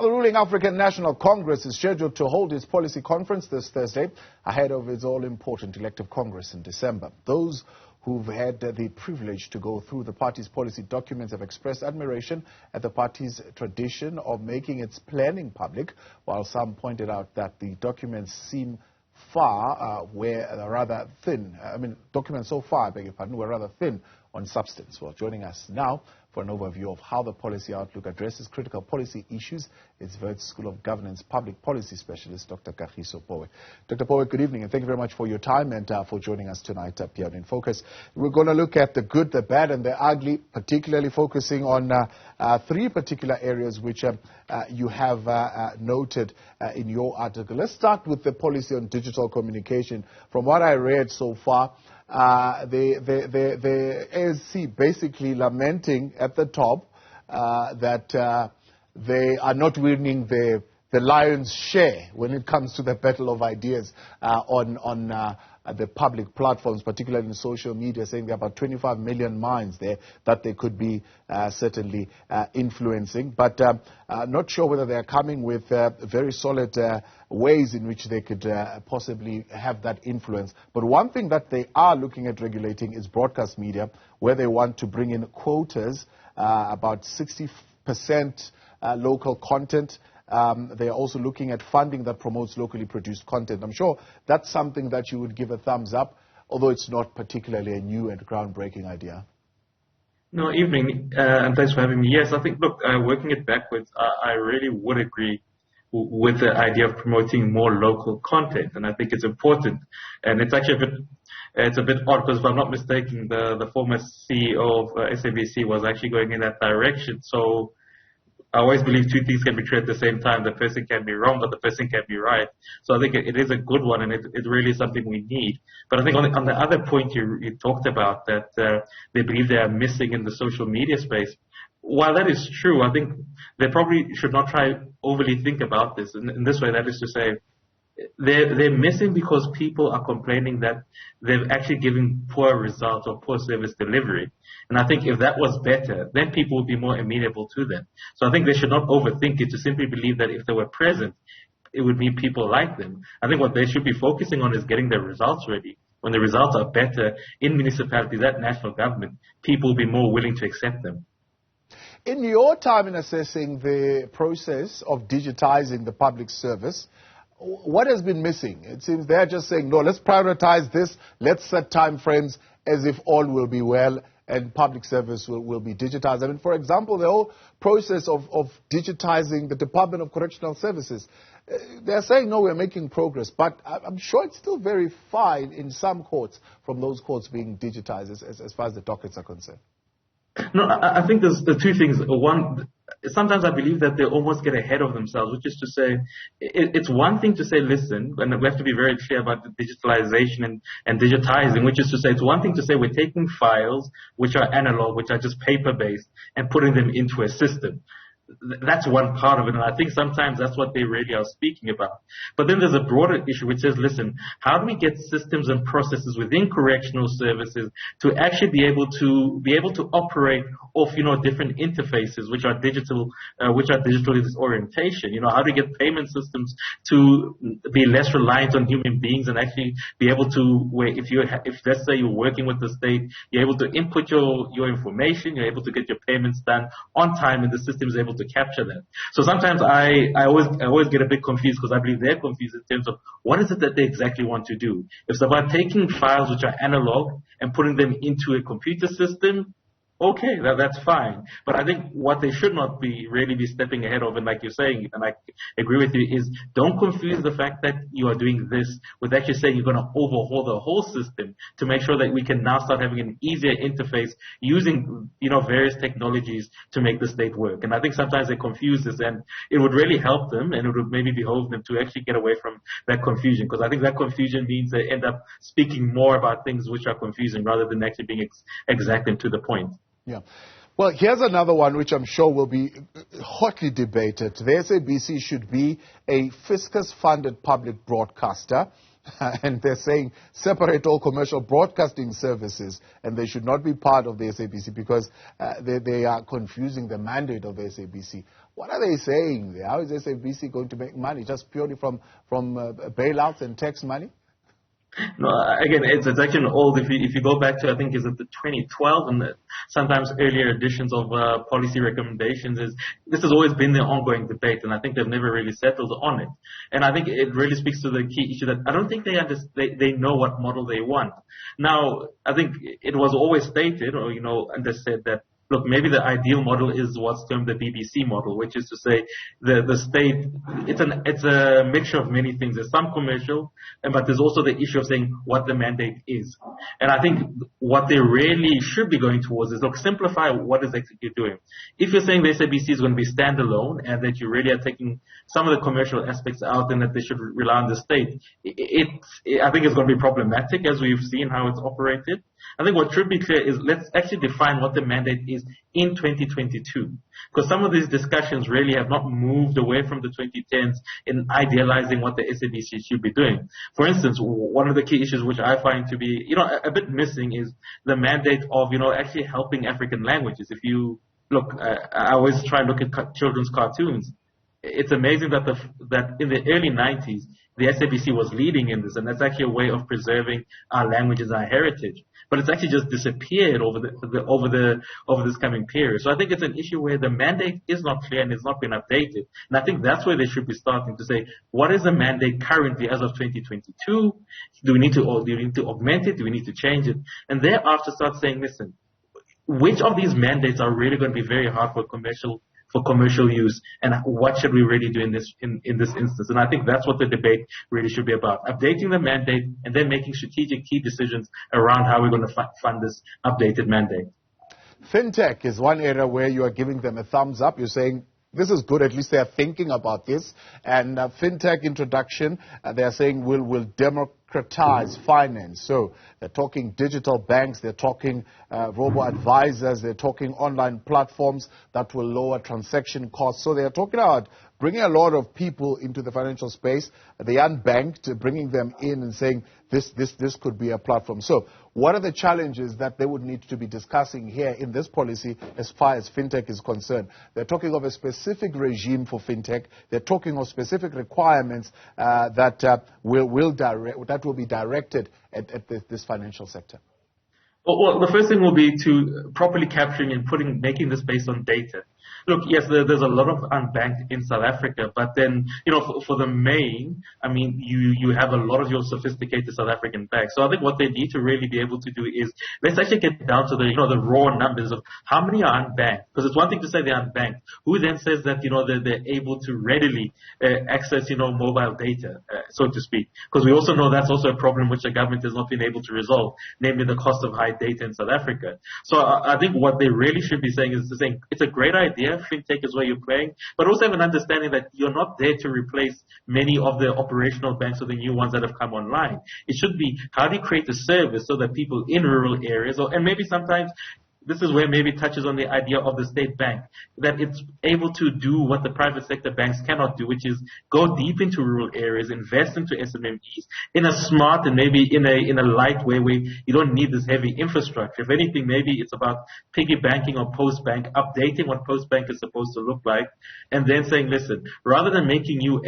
The ruling African National Congress is scheduled to hold its policy conference this Thursday ahead of its all-important elective Congress in December. Those who've had the privilege to go through the party's policy documents have expressed admiration at the party's tradition of making its planning public, while some pointed out that the documents seem rather thin. Documents so far, I beg your pardon, were rather thin on substance. Well, joining us now for an overview of how the policy outlook addresses critical policy issues is Wits School of Governance Public Policy Specialist, Dr. Kagiso Pooe. Dr. Pooe, good evening, and thank you very much for your time and for joining us tonight up here in Focus. We're going to look at the good, the bad, and the ugly, particularly focusing on three particular areas which you have noted in your article. Let's start with the policy on digital communication. From what I read so far, the ANC basically lamenting at the top that they are not winning the lion's share when it comes to the battle of ideas on the public platforms, particularly in social media, saying there are about 25 million minds there that they could be certainly influencing. But not sure whether they are coming with very solid ways in which they could possibly have that influence. But one thing that they are looking at regulating is broadcast media, where they want to bring in quotas, about 60% local content. They are also looking at funding that promotes locally produced content. I'm sure that's something that you would give a thumbs up, although it's not particularly a new and groundbreaking idea. No, evening, and thanks for having me. Yes, I think, look, working it backwards, I really would agree with the idea of promoting more local content, and I think it's important. And it's actually a bit odd because if I'm not mistaken, the former CEO of SABC was actually going in that direction. So I always believe two things can be true at the same time. The person can be wrong, but the person can be right. So I think it is a good one, and it really is something we need. But I think on the other point you talked about, that they believe they are missing in the social media space, while that is true, I think they probably should not try overly think about this in this way. That is to say, they're missing because people are complaining that they're actually giving poor results or poor service delivery. And I think if that was better, then people would be more amenable to them. So I think they should not overthink it to simply believe that if they were present, it would mean people like them. I think what they should be focusing on is getting their results ready. When the results are better in municipalities, at national government, people will be more willing to accept them. In your time in assessing the process of digitizing the public service, what has been missing? It seems they're just saying, no, let's prioritize this, let's set time frames as if all will be well and public service will be digitized. I mean, for example, the whole process of digitizing the Department of Correctional Services, they're saying, no, we're making progress, but I'm sure it's still very far in some courts from those courts being digitized as far as the dockets are concerned. No, I think there's the two things. One, sometimes I believe that they almost get ahead of themselves, which is to say, it's one thing to say, listen, and we have to be very clear about the digitalization and digitizing, which is to say, it's one thing to say we're taking files which are analog, which are just paper-based, and putting them into a system. That's one part of it, and I think sometimes that's what they really are speaking about. But then there's a broader issue which says, listen, how do we get systems and processes within correctional services to actually be able to operate off, different interfaces which are digital orientation? How do we get payment systems to be less reliant on human beings and actually be able to, where if let's say you're working with the state, you're able to input your information, you're able to get your payments done on time, and the system is able to capture that. So sometimes I always get a bit confused because I believe they're confused in terms of what is it that they exactly want to do. If it's about taking files which are analog and putting them into a computer system, okay, that's fine. But I think what they should not really be stepping ahead of, and like you're saying, and I agree with you, is don't confuse the fact that you are doing this with actually saying you're going to overhaul the whole system to make sure that we can now start having an easier interface using, various technologies to make the state work. And I think sometimes they confuse this, and it would really help them, and it would maybe behoove them to actually get away from that confusion, because I think that confusion means they end up speaking more about things which are confusing rather than actually being exact and to the point. Yeah. Well, here's another one which I'm sure will be hotly debated. The SABC should be a fiscus-funded public broadcaster. and they're saying separate all commercial broadcasting services, and they should not be part of the SABC because they are confusing the mandate of the SABC. What are they saying there? How is SABC going to make money just purely from bailouts and tax money? No, again, it's actually old. If you go back to, I think, is it the 2012 and sometimes earlier editions of policy recommendations, this has always been the ongoing debate, and I think they've never really settled on it. And I think it really speaks to the key issue that I don't think they know what model they want. Now, I think it was always stated, or and they said that, look, maybe the ideal model is what's termed the BBC model, which is to say the state, it's a mixture of many things. There's some commercial, but there's also the issue of saying what the mandate is. And I think what they really should be going towards is, look, simplify what is actually you're doing. If you're saying the SABC is going to be standalone and that you really are taking some of the commercial aspects out and that they should rely on the state, I think it's going to be problematic as we've seen how it's operated. I think what should be clear is let's actually define what the mandate is in 2022. Because some of these discussions really have not moved away from the 2010s in idealizing what the SABC should be doing. For instance, one of the key issues which I find to be, a bit missing is the mandate of, actually helping African languages. If you look, I always try and look at children's cartoons. It's amazing that in the early 90s, the SABC was leading in this, and that's actually a way of preserving our languages, our heritage. But it's actually just disappeared over this coming period. So I think it's an issue where the mandate is not clear and it's not been updated. And I think that's where they should be starting to say, what is the mandate currently as of 2022? Do we need to augment it? Do we need to change it? And thereafter start saying, listen, which of these mandates are really going to be very hard for commercial use, and what should we really do in this instance? And I think that's what the debate really should be about. Updating the mandate and then making strategic key decisions around how we're going to fund this updated mandate. Fintech is one area where you are giving them a thumbs up. You're saying this is good, at least they are thinking about this. And fintech introduction, they are saying will democratize finance. So they're talking digital banks, they're talking robo-advisors, they're talking online platforms that will lower transaction costs. So they're talking about bringing a lot of people into the financial space, the unbanked, bringing them in and saying this could be a platform. So what are the challenges that they would need to be discussing here in this policy as far as fintech is concerned? They're talking of a specific regime for fintech. They're talking of specific requirements that will be directed at this financial sector. Well, the first thing will be to properly capturing and making this based on data. Look, yes, there's a lot of unbanked in South Africa, but then, for the main, I mean, you have a lot of your sophisticated South African banks. So I think what they need to really be able to do is let's actually get down to the raw numbers of how many are unbanked. Because it's one thing to say they're unbanked. Who then says that, they're able to readily access, mobile data, so to speak? Because we also know that's also a problem which the government has not been able to resolve, namely the cost of high data in South Africa. So I think what they really should be saying is it's a great idea. Fintech is where you're playing, but also have an understanding that you're not there to replace many of the operational banks or the new ones that have come online. It should be, how do you create a service so that people in rural areas, and maybe sometimes this is where maybe it touches on the idea of the state bank, that it's able to do what the private sector banks cannot do, which is go deep into rural areas, invest into SMMEs in a smart and maybe in a light way where you don't need this heavy infrastructure. If anything, maybe it's about piggy banking or post bank, updating what post bank is supposed to look like, and then saying, listen, rather than making you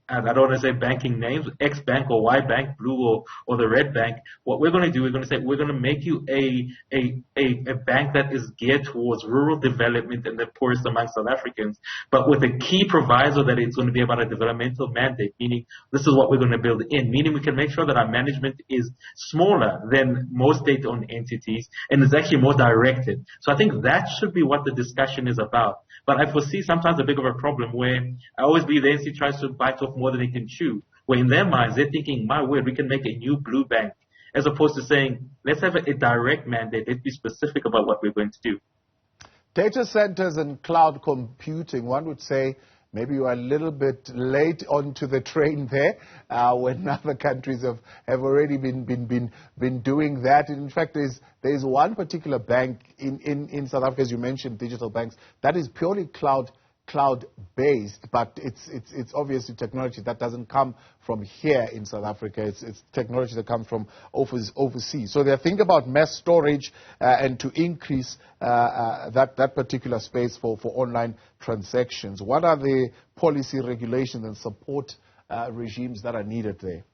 I don't want to say banking names, X bank or Y bank, blue or the red bank, what we're going to do, we're going to say we're going to make you a bank that is geared towards rural development and the poorest among South Africans, but with a key proviso that it's going to be about a developmental mandate, meaning this is what we're going to build in, meaning we can make sure that our management is smaller than most state-owned entities and is actually more directed. So I think that should be what the discussion is about. But I foresee sometimes a bit of a problem where I always believe the ANC tries to bite off more than it can chew, where in their minds they're thinking, my word, we can make a new blue bank, as opposed to saying, let's have a direct mandate. Let's be specific about what we're going to do. Data centers and cloud computing, one would say maybe you are a little bit late onto the train there when other countries have already been doing that. In fact, there's one particular bank in South Africa, as you mentioned, digital banks, that is purely cloud cloud-based, but it's obviously technology that doesn't come from here in South Africa. It's technology that comes from overseas. So they're thinking about mass storage and to increase that particular space for online transactions. What are the policy regulations and support regimes that are needed there?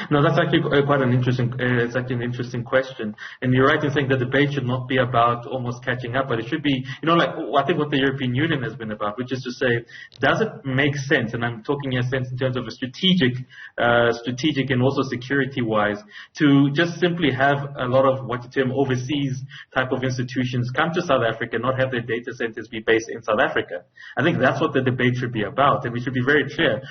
No, that's actually quite an interesting question. And you're right in saying the debate should not be about almost catching up, but it should be, like I think what the European Union has been about, which is to say, does it make sense? And I'm talking in a sense in terms of a strategic and also security-wise, to just simply have a lot of what you term overseas type of institutions come to South Africa, not have their data centers be based in South Africa. I think that's what the debate should be about, and we should be very clear.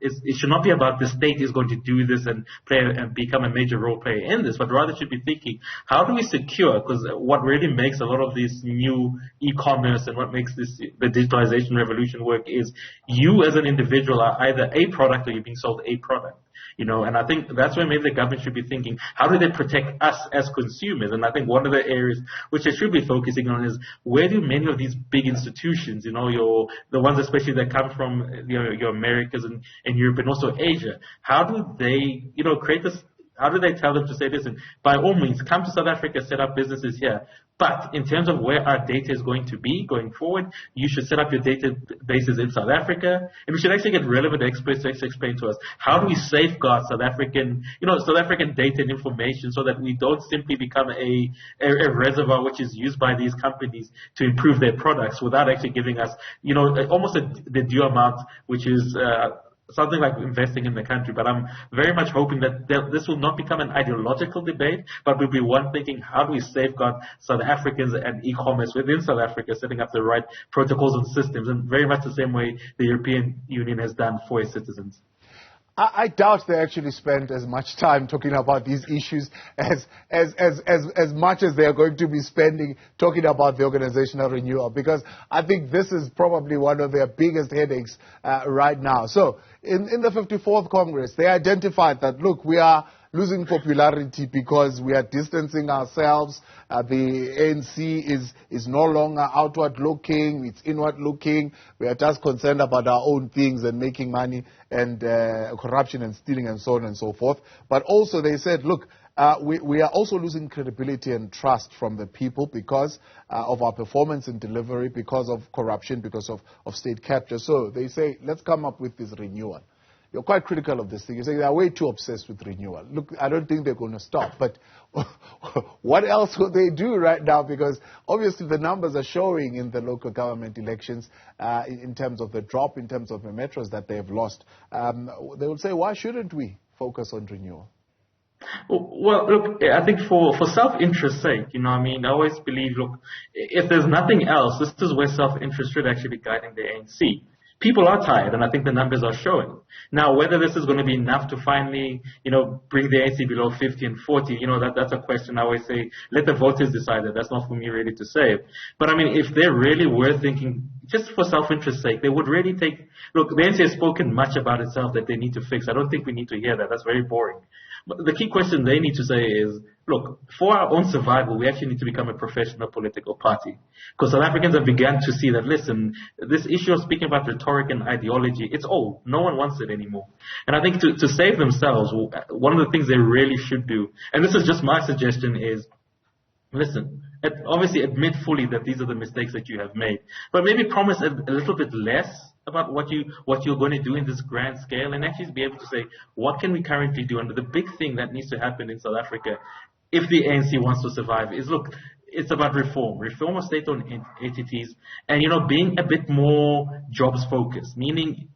It should not be about the state is going to do this and play and become a major role player in this, but rather should be thinking, how do we secure, because what really makes a lot of this new e-commerce and what makes the digitalization revolution work is you as an individual are either a product or you're being sold a product. And I think that's where maybe the government should be thinking, how do they protect us as consumers? And I think one of the areas which they should be focusing on is, where do many of these big institutions, the ones especially that come from your Americas and Europe and also Asia, how do they, create this? How do they tell them to say, listen, by all means, come to South Africa, set up businesses here. But in terms of where our data is going to be going forward, you should set up your databases in South Africa. And we should actually get relevant experts to explain to us, how do we safeguard South African data and information so that we don't simply become a reservoir which is used by these companies to improve their products without actually giving us, almost the due amount, which is something like investing in the country. But I'm very much hoping that this will not become an ideological debate, but will be one thinking, how do we safeguard South Africans and e-commerce within South Africa, setting up the right protocols and systems, and very much the same way the European Union has done for its citizens. I doubt they actually spend as much time talking about these issues as much as they are going to be spending talking about the organizational renewal, because I think this is probably one of their biggest headaches right now. So in the 54th Congress, they identified that, look, we are losing popularity because we are distancing ourselves. The ANC is no longer outward looking, it's inward looking. We are just concerned about our own things and making money and corruption and stealing and so on and so forth. But also they said, look, we are also losing credibility and trust from the people because of our performance and delivery, because of corruption, because of state capture. So they say, let's come up with this renewal. You're quite critical of this thing. You say they are way too obsessed with renewal. Look, I don't think they're going to stop. But what else will they do right now? Because obviously the numbers are showing in the local government elections in terms of the drop, in terms of the metros that they have lost. They will say, why shouldn't we focus on renewal? Well, look, I think for self-interest's sake, I always believe, look, if there's nothing else, this is where self-interest should actually be guiding the ANC. People are tired, and I think the numbers are showing. Now, whether this is going to be enough to finally, bring the ANC below 50 and 40, that's a question I always say, let the voters decide that. That's not for me really to say. But, if they really were thinking, just for self-interest's sake, they would really look, the ANC has spoken much about itself that they need to fix. I don't think we need to hear that. That's very boring. But the key question they need to say is, look, for our own survival, we actually need to become a professional political party. Because South Africans have begun to see that, listen, this issue of speaking about rhetoric and ideology, it's old. No one wants it anymore. And I think to save themselves, one of the things they really should do, and this is just my suggestion, is, listen, obviously admit fully that these are the mistakes that you have made, but maybe promise a little bit less about what you're going to do in this grand scale, and actually be able to say, what can we currently do? And the big thing that needs to happen in South Africa, if the ANC wants to survive, is, look, it's about reform of state-owned entities, and being a bit more jobs focused, meaning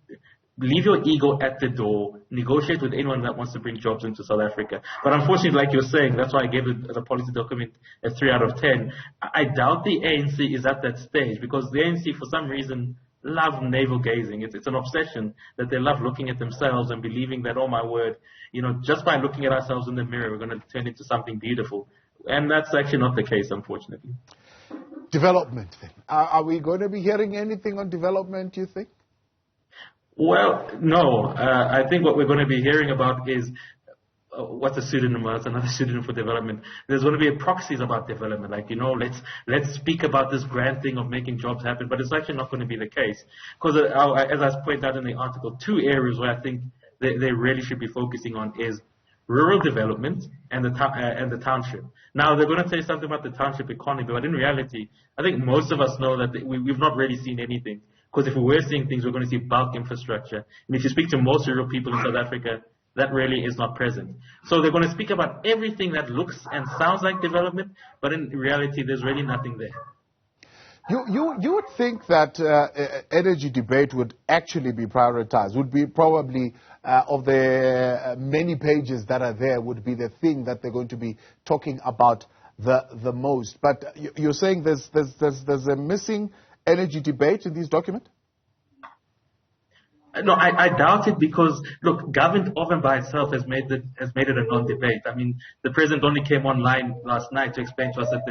leave your ego at the door, negotiate with anyone that wants to bring jobs into South Africa. But unfortunately, like you're saying, that's why I gave the policy document a 3 out of 10. I doubt the ANC is at that stage, because the ANC, for some reason, love navel gazing. It's an obsession that they love looking at themselves and believing that, oh my word, just by looking at ourselves in the mirror, we're going to turn into something beautiful. And that's actually not the case, unfortunately. Development, then. Are we going to be hearing anything on development, you think? Well, no. I think what we're going to be hearing about is, what's a pseudonym? What's another pseudonym for development? There's going to be proxies about development, like, let's speak about this grand thing of making jobs happen, but it's actually not going to be the case. Because as I pointed out in the article, two areas where I think they really should be focusing on is rural development and the township. Now, they're going to say something about the township economy, but in reality, I think most of us know that we've not really seen anything. Because if we were seeing things, we're going to see bulk infrastructure. And if you speak to most rural people in South Africa, that really is not present. So they're going to speak about everything that looks and sounds like development, but in reality, there's really nothing there. You would think that energy debate would actually be prioritized, would be probably of the many pages that are there, would be the thing that they're going to be talking about the most. But you're saying there's a missing energy debate in this document? No, I doubt it because, look, government of and by itself has made it a non-debate. I mean, the president only came online last night to explain to us that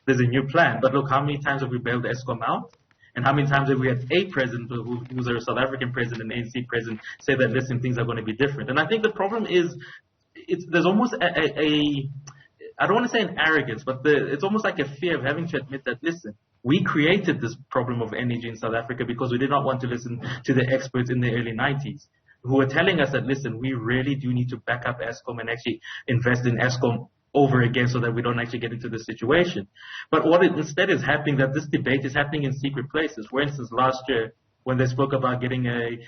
there's a new plan. But look, how many times have we bailed ESCOM out? And how many times have we had a president who's a South African president, an ANC president, say that, listen, things are going to be different? And I think the problem is there's almost I don't want to say an arrogance, but it's almost like a fear of having to admit that, listen, we created this problem of energy in South Africa because we did not want to listen to the experts in the early 90s who were telling us that, listen, we really do need to back up ESCOM and actually invest in ESCOM over again so that we don't actually get into this situation. But what instead is happening, that this debate is happening in secret places. For instance, last year, when they spoke about getting a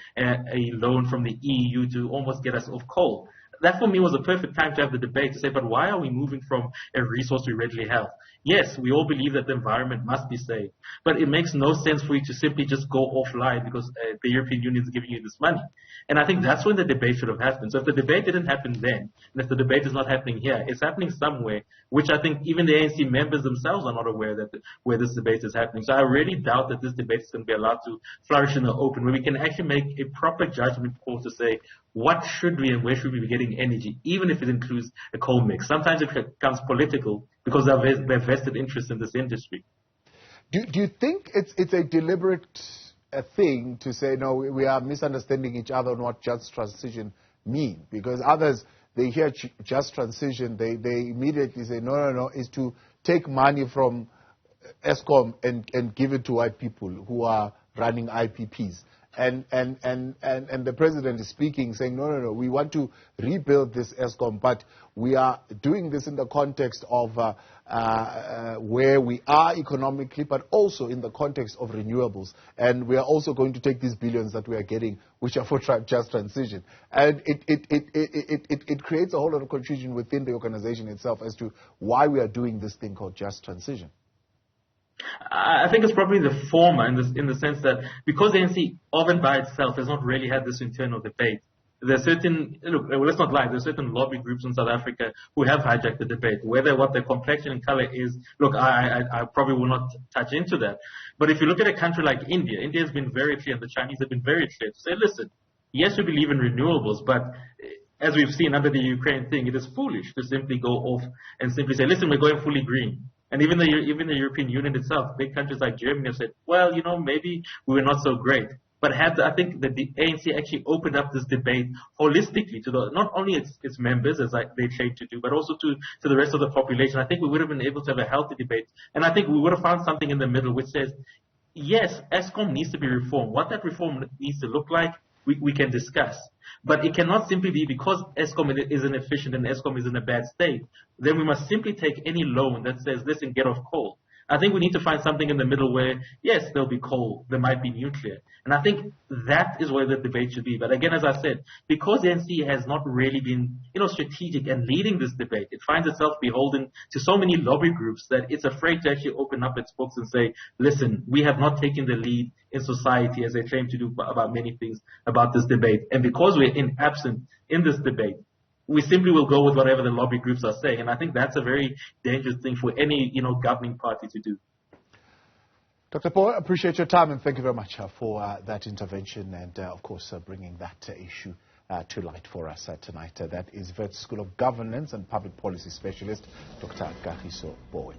loan from the EU to almost get us off coal, that for me was a perfect time to have the debate to say, but why are we moving from a resource we readily have? Yes, we all believe that the environment must be saved, but it makes no sense for you to simply just go offline because the European Union is giving you this money. And I think that's when the debate should have happened. So if the debate didn't happen then, and if the debate is not happening here, it's happening somewhere, which I think even the ANC members themselves are not aware that where this debate is happening. So I really doubt that this debate is going to be allowed to flourish in the open, where we can actually make a proper judgment call to say, what should we and where should we be getting energy, even if it includes a coal mix. Sometimes it becomes political because they're vested interest in this industry. Do you think it's a deliberate thing to say, no, we are misunderstanding each other on what just transition mean? Because others, they hear just transition, they immediately say, no, is to take money from ESCOM and give it to white people who are running IPPs. And the president is speaking, saying, no, we want to rebuild this ESCOM, but we are doing this in the context of where we are economically, but also in the context of renewables. And we are also going to take these billions that we are getting, which are for just transition. And it creates a whole lot of confusion within the organization itself as to why we are doing this thing called just transition. I think it's probably the former in the sense that because the ANC of and by itself has not really had this internal debate, there's certain, look, let's not lie, there's certain lobby groups in South Africa who have hijacked the debate. Whether what their complexion and color is, look, I probably will not touch into that. But if you look at a country like India, India has been very clear, and the Chinese have been very clear to say, listen, yes, we believe in renewables, but as we've seen under the Ukraine thing, it is foolish to simply go off and simply say, listen, we're going fully green. And even the European Union itself, big countries like Germany have said, well, maybe we were not so great. But I think that the ANC actually opened up this debate holistically to not only its members, as they claim to do, but also to the rest of the population. I think we would have been able to have a healthy debate. And I think we would have found something in the middle which says, yes, ESCOM needs to be reformed. What that reform needs to look like, we can discuss. But it cannot simply be because ESCOM is inefficient and ESCOM is in a bad state, then we must simply take any loan that says, listen, get off coal. I think we need to find something in the middle where, yes, there'll be coal, there might be nuclear. And I think that is where the debate should be. But again, as I said, because the ANC has not really been, strategic and leading this debate, it finds itself beholden to so many lobby groups that it's afraid to actually open up its books and say, listen, we have not taken the lead in society as they claim to do about many things about this debate. And because we're absent in this debate, we simply will go with whatever the lobby groups are saying. And I think that's a very dangerous thing for any, governing party to do. Dr. Pooe, appreciate your time and thank you very much for that intervention and, of course, bringing that issue to light for us tonight. That is Wits School of Governance and Public Policy Specialist, Dr. Kagiso Pooe.